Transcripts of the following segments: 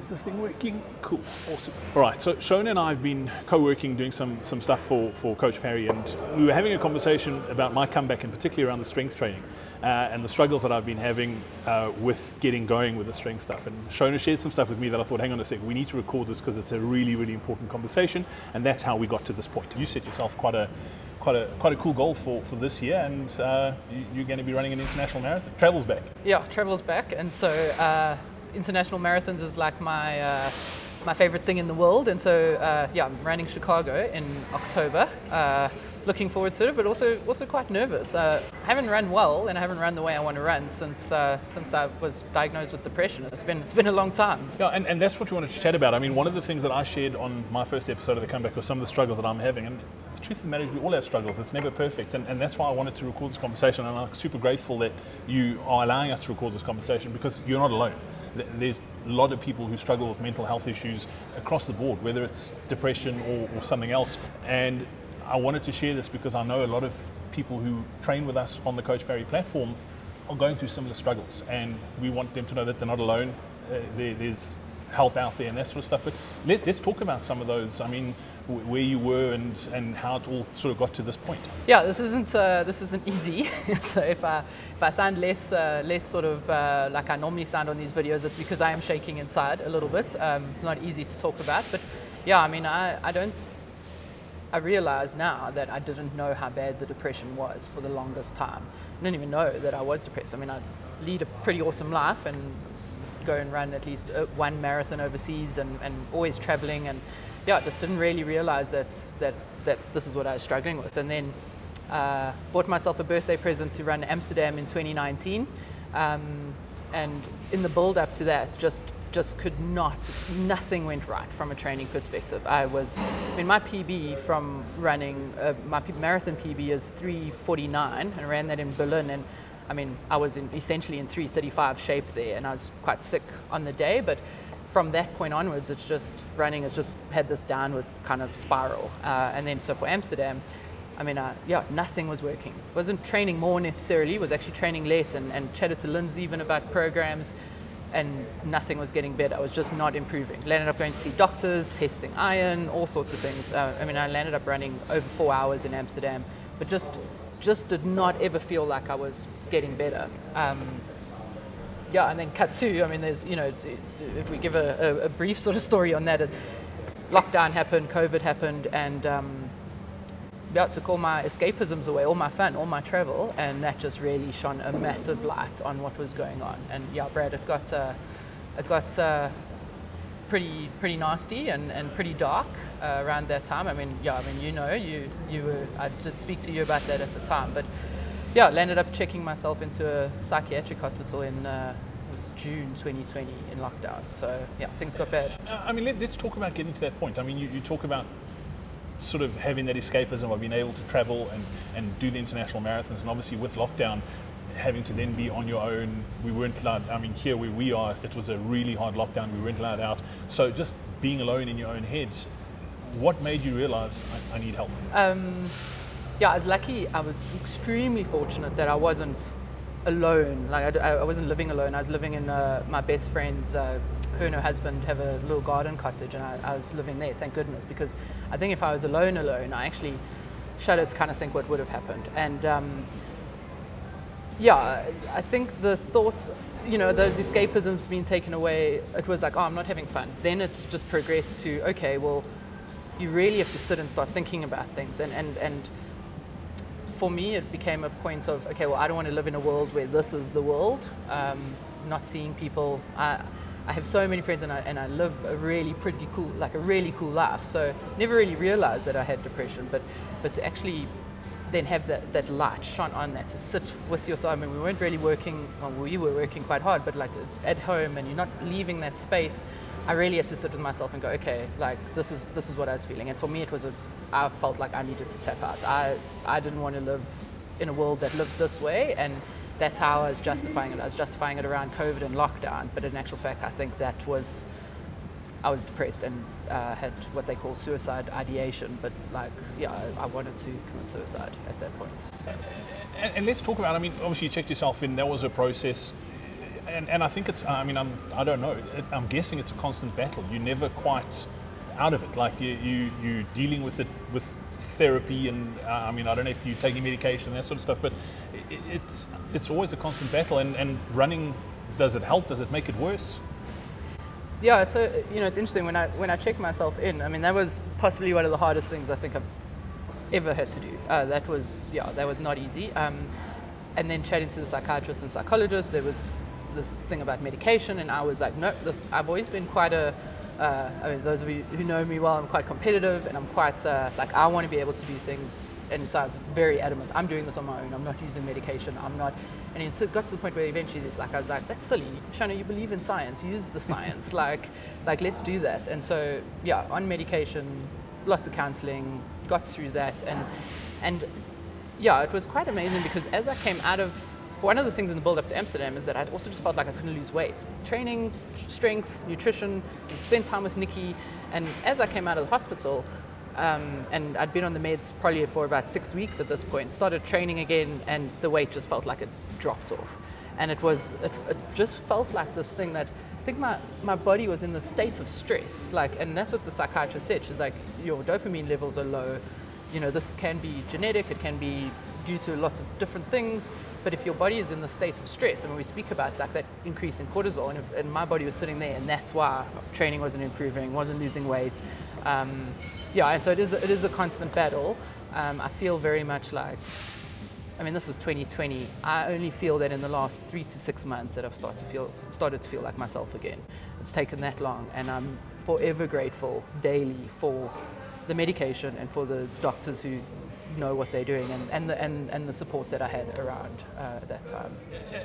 Is this thing working? Cool, awesome. All right, so Shona and I have been co-working, doing some stuff for Coach Perry, and we were having a conversation about my comeback, and particularly around the strength training and the struggles that I've been having with getting going with the strength stuff. And Shona shared some stuff with me that I thought, hang on a sec, we need to record this because it's a really, really important conversation, and that's how we got to this point. You set yourself quite a cool goal for this year, and you're going to be running an international marathon. Travel's back. Yeah, travel's back, and so international marathons is like my favorite thing in the world, and so yeah, I'm running Chicago in October. Looking forward to it, but also quite nervous. I haven't run well, and I haven't run the way I want to run since I was diagnosed with depression. It's been a long time. Yeah, and that's what we wanted to chat about. I mean, one of the things that I shared on my first episode of the comeback was some of the struggles that I'm having, and the truth of the matter is we all have struggles. It's never perfect, and that's why I wanted to record this conversation, and I'm super grateful that you are allowing us to record this conversation, because you're not alone. There's a lot of people who struggle with mental health issues across the board, whether it's depression or something else. And I wanted to share this because I know a lot of people who train with us on the Coach Perry platform are going through similar struggles, and we want them to know that they're not alone. There's help out there and that sort of stuff. But let's talk about some of those. I mean, where you were and how it all sort of got to this point. Yeah, this isn't easy. So if I sound less sort of like I normally sound on these videos, it's because I am shaking inside a little bit. It's not easy to talk about, but yeah, I mean, I realize now that I didn't know how bad the depression was for the longest time. I didn't even know that I was depressed. I mean, I lead a pretty awesome life and go and run at least one marathon overseas and always traveling, and yeah, I just didn't really realize that this is what I was struggling with. And then bought myself a birthday present to run Amsterdam in 2019, and in the build up to that, just could not, nothing went right from a training perspective. I mean, my PB from running, my marathon PB is 3:49, and I ran that in Berlin, and I mean, I was essentially in 3:35 shape there, and I was quite sick on the day, but from that point onwards, it's just, running has just had this downwards kind of spiral. And then so for Amsterdam, I mean, yeah, nothing was working. Wasn't training more necessarily, was actually training less, and chatted to Lindsay even about programs, and nothing was getting better. I was just not improving. Landed up going to see doctors, testing iron, all sorts of things. I mean, I landed up running over 4 hours in Amsterdam, but just did not ever feel like I was getting better. Yeah, and then cut to, I mean, there's, you know, if we give a brief sort of story on that, lockdown happened, COVID happened, and yeah, it took all my escapisms away, all my fun, all my travel, and that just really shone a massive light on what was going on. And yeah, Brad, it got pretty nasty and pretty dark around that time. I mean, yeah, I mean, you know, you were, I did speak to you about that at the time, but yeah, landed up checking myself into a psychiatric hospital in it was June 2020 in lockdown. So yeah, things got bad. I mean, let's talk about getting to that point. I mean, you talk about sort of having that escapism of being able to travel and do the international marathons, and obviously with lockdown, having to then be on your own. We weren't allowed, I mean, here where we are, it was a really hard lockdown, we weren't allowed out. So just being alone in your own head, what made you realize I need help? Yeah, I was lucky. I was extremely fortunate that I wasn't alone. Like I wasn't living alone. I was living in my best friend's, her and her husband have a little garden cottage, and I was living there, thank goodness, because I think if I was alone, I actually shudder to kind of think what would have happened. And yeah, I think the thoughts, you know, those escapisms being taken away, it was like, oh, I'm not having fun. Then it just progressed to, okay, well, you really have to sit and start thinking about things. And for me, it became a point of, okay, well, I don't want to live in a world where this is the world, not seeing people. I have so many friends, and I live a really really cool life. So never really realized that I had depression, but to actually then have that light shone on that, to sit with yourself. I mean, we weren't really working, well, we were working quite hard, but like at home, and you're not leaving that space. I really had to sit with myself and go, okay, like this is what I was feeling. And for me, I felt like I needed to tap out. I didn't want to live in a world that lived this way, and that's how I was justifying it. I was justifying it around COVID and lockdown, but in actual fact, I think I was depressed and had what they call suicide ideation. But like, yeah, I wanted to commit suicide at that point. So. And let's talk about, I mean, obviously you checked yourself in, that was a process. And I think it's, I mean, I don't know, I'm guessing it's a constant battle. You're never quite out of it. Like you're dealing with it with therapy, and I mean, I don't know if you're taking medication and that sort of stuff, but it's always a constant battle. And running, does it help? Does it make it worse? Yeah, it's interesting when I check myself in. I mean, that was possibly one of the hardest things I think I've ever had to do. That was not easy. And then chatting to the psychiatrist and psychologist, there was this thing about medication, and I was like, no, I've always been quite I mean, those of you who know me well, I'm quite competitive, and I'm quite like, I want to be able to do things, and so I was very adamant, I'm doing this on my own, I'm not using medication, I'm not, and it got to the point where eventually, like, I was like, that's silly, Shona, you believe in science, use the science, like let's do that. And so, yeah, on medication, lots of counseling, got through that, and yeah, it was quite amazing, because as I came out of, one of the things in the build up to Amsterdam is that I also just felt like I couldn't lose weight. Training, strength, nutrition, spent time with Nikki, and as I came out of the hospital, and I'd been on the meds probably for about 6 weeks at this point, started training again, and the weight just felt like it dropped off. And it just felt like this thing that, I think my body was in the state of stress, like, and that's what the psychiatrist said. She's like, your dopamine levels are low, this can be genetic, it can be due to lots of different things, but if your body is in the state of stress, and when we speak about like that increase in cortisol, and my body was sitting there, and that's why training wasn't improving, wasn't losing weight. Yeah, and so it is a constant battle. I feel very much like, I mean, this was 2020. I only feel that in the last 3 to 6 months that I've started to feel like myself again. It's taken that long, and I'm forever grateful daily for the medication and for the doctors who know what they're doing, and the support that I had around that time.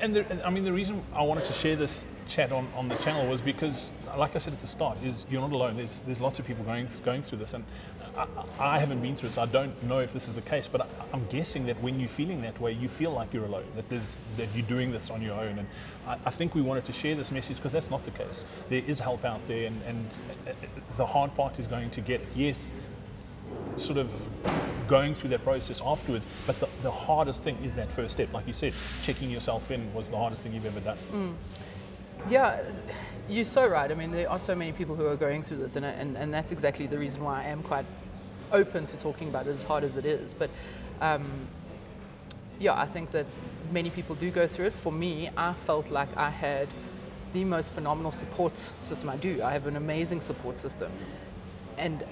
And I mean, the reason I wanted to share this chat on the channel was because, like I said at the start, is you're not alone. There's lots of people going through this, and I haven't been through it, so I don't know if this is the case. But I'm guessing that when you're feeling that way, you feel like you're alone. That you're doing this on your own, and I think we wanted to share this message because that's not the case. There is help out there, and the hard part is going to get, yes, sort of going through that process afterwards, but the hardest thing is that first step. Like you said, checking yourself in was the hardest thing you've ever done. Yeah, you're so right. I mean, there are so many people who are going through this, and that's exactly the reason why I am quite open to talking about it, as hard as it is. But yeah, I think that many people do go through it. For me, I felt like I had the most phenomenal support system. I have an amazing support system, and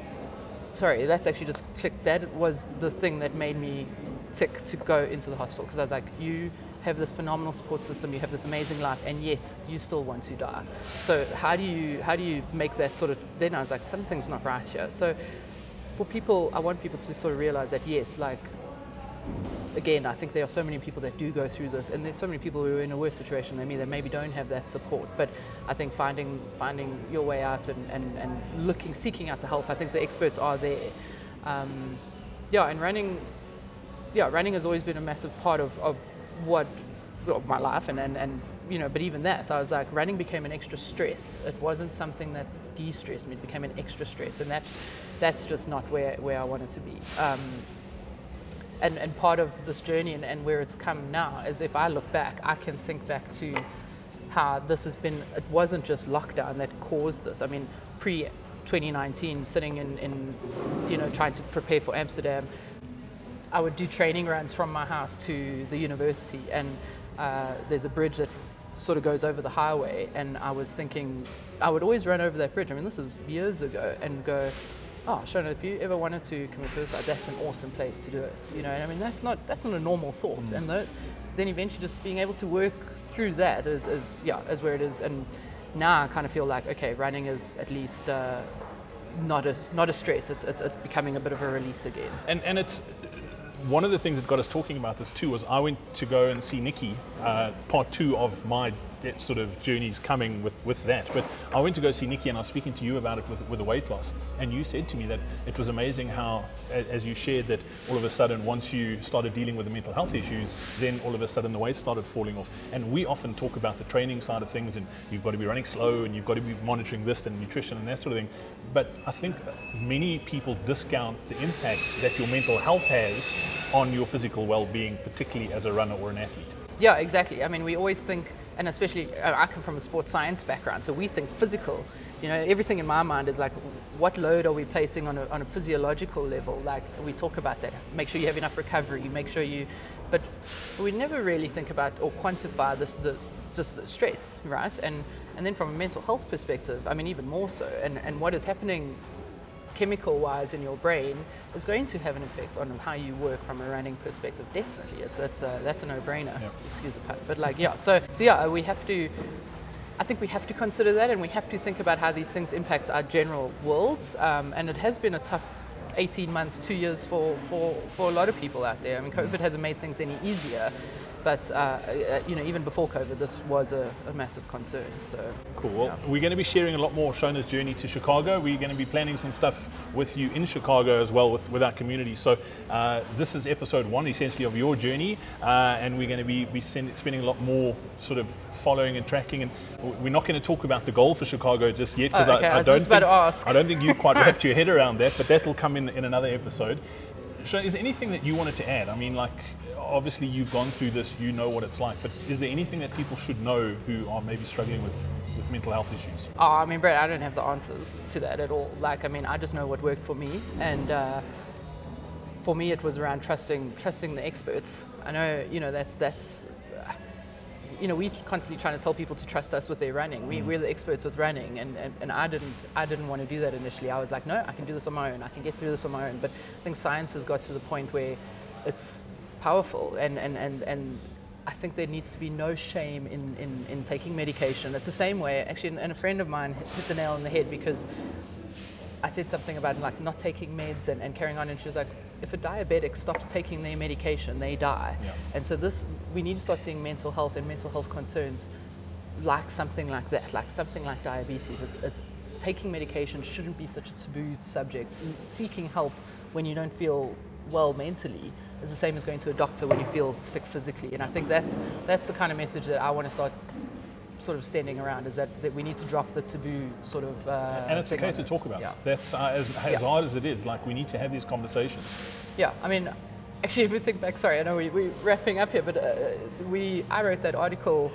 sorry, that's actually just clicked. That was the thing that made me tick to go into the hospital, because I was like, you have this phenomenal support system, you have this amazing life, and yet you still want to die. So how do you make that sort of, then I was like, something's not right here. So for people, I want people to sort of realize that, yes, like, again, I think there are so many people that do go through this, and there's so many people who are in a worse situation than me that maybe don't have that support. But I think finding your way out and seeking out the help, I think the experts are there. And running has always been a massive part of my life, and but even that, I was like, running became an extra stress. It wasn't something that de-stressed me, it became an extra stress, and that's just not where I wanted to be. And part of this journey and where it's come now is, if I look back, I can think back to how this has been. It wasn't just lockdown that caused this. I mean, pre-2019, sitting in trying to prepare for Amsterdam, I would do training runs from my house to the university, and there's a bridge that sort of goes over the highway, and I was thinking, I would always run over that bridge. I mean, this is years ago, and go, oh, Shona, if you ever wanted to commit suicide, that's an awesome place to do it. And I mean, that's not a normal thought. And then eventually just being able to work through that is where it is. And now I kind of feel like, okay, running is at least not a stress. It's becoming a bit of a release again. And it's one of the things that got us talking about this too was I went to go and see Nikki, part 2 of my sort of journeys coming with that. But I went to go see Nikki, and I was speaking to you about it with the weight loss, and you said to me that it was amazing how, as you shared, that all of a sudden, once you started dealing with the mental health issues, then all of a sudden the weight started falling off. And we often talk about the training side of things, and you've got to be running slow, and you've got to be monitoring this and nutrition and that sort of thing. But I think many people discount the impact that your mental health has on your physical well-being, particularly as a runner or an athlete. Yeah, exactly. I mean, we always think and especially I come from a sports science background, so we think physical. You know, everything in my mind is like, what load are we placing on a physiological level? Like, we talk about that. Make sure you have enough recovery. Make sure you, but we never really think about or quantify just the stress, right? And then from a mental health perspective, I mean, even more so. And what is happening chemical-wise in your brain is going to have an effect on how you work from a running perspective. Definitely, that's a no-brainer. Yep. Excuse the pun, but like, yeah. So yeah, we have to. I think we have to consider that, and we have to think about how these things impact our general world. And it has been a tough 18 months, 2 years for a lot of people out there. I mean, COVID hasn't made things any easier, but you know, even before COVID, this was a massive concern. So cool. Well, we're going to be sharing a lot more of Shona's journey to Chicago. We're going to be planning some stuff with you in Chicago as well with our community. So this is episode 1, essentially, of your journey, and we're going to be spending a lot more sort of following and tracking. And we're not going to talk about the goal for Chicago just yet, because I don't think you quite wrapped your head around that, but that will come in another episode. Shona, is there anything that you wanted to add? I mean, like, obviously you've gone through this, you know what it's like, but is there anything that people should know who are maybe struggling with mental health issues? Oh, I mean, Brett, I don't have the answers to that at all. Like, I mean, I just know what worked for me, and for me it was around trusting the experts. I know, you know, that's you know, we constantly trying to tell people to trust us with their running. We're the experts with running, and I didn't want to do that initially. I was like, no, I can do this on my own. I can get through this on my own. But I think science has got to the point where it's powerful, and I think there needs to be no shame in taking medication. It's the same way, actually, and a friend of mine hit the nail on the head, because I said something about like not taking meds and carrying on, and she was like, if a diabetic stops taking their medication, they die. Yeah. And so we need to start seeing mental health and mental health concerns like something like that, like something like diabetes. It's taking medication shouldn't be such a taboo subject. Seeking help when you don't feel well mentally is the same as going to a doctor when you feel sick physically. And I think that's the kind of message that I want to start sort of sending around, is that we need to drop the taboo sort of and it's okay to talk about. Yeah. That's as hard as it is, like, we need to have these conversations. Yeah, I mean, actually, if we think back, sorry, I know we're wrapping up here, but I wrote that article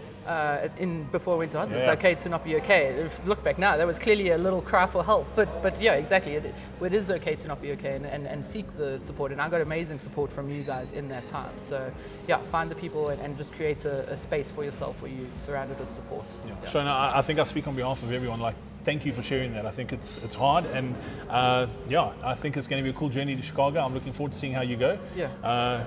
before I went to hospital. Yeah. It's okay to not be okay. If you look back now, that was clearly a little cry for help, but yeah, exactly. It is okay to not be okay, and seek the support. And I got amazing support from you guys in that time. So yeah, find the people and just create a space for yourself where you're surrounded with support. Yeah. Yeah. Shona, I think I speak on behalf of everyone. Like, thank you for sharing that. I think it's hard, and yeah, I think it's going to be a cool journey to Chicago. I'm looking forward to seeing how you go. Yeah.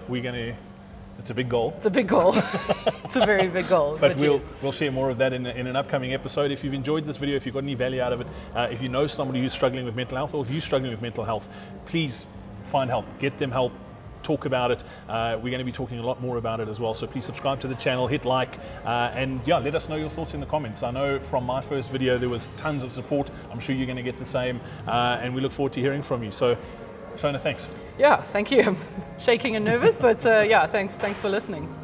It's a big goal. It's a big goal. It's a very big goal. But we'll share more of that in an upcoming episode. If you've enjoyed this video, if you've got any value out of it, if you know somebody who's struggling with mental health, or if you're struggling with mental health, please find help. Get them help. Talk about it. We're going to be talking a lot more about it as well. So please subscribe to the channel, hit like, and yeah, let us know your thoughts in the comments. I know from my first video there was tons of support. I'm sure you're going to get the same, and we look forward to hearing from you. So, Shona, thanks. Yeah, thank you. I'm shaking and nervous, but yeah, thanks for listening.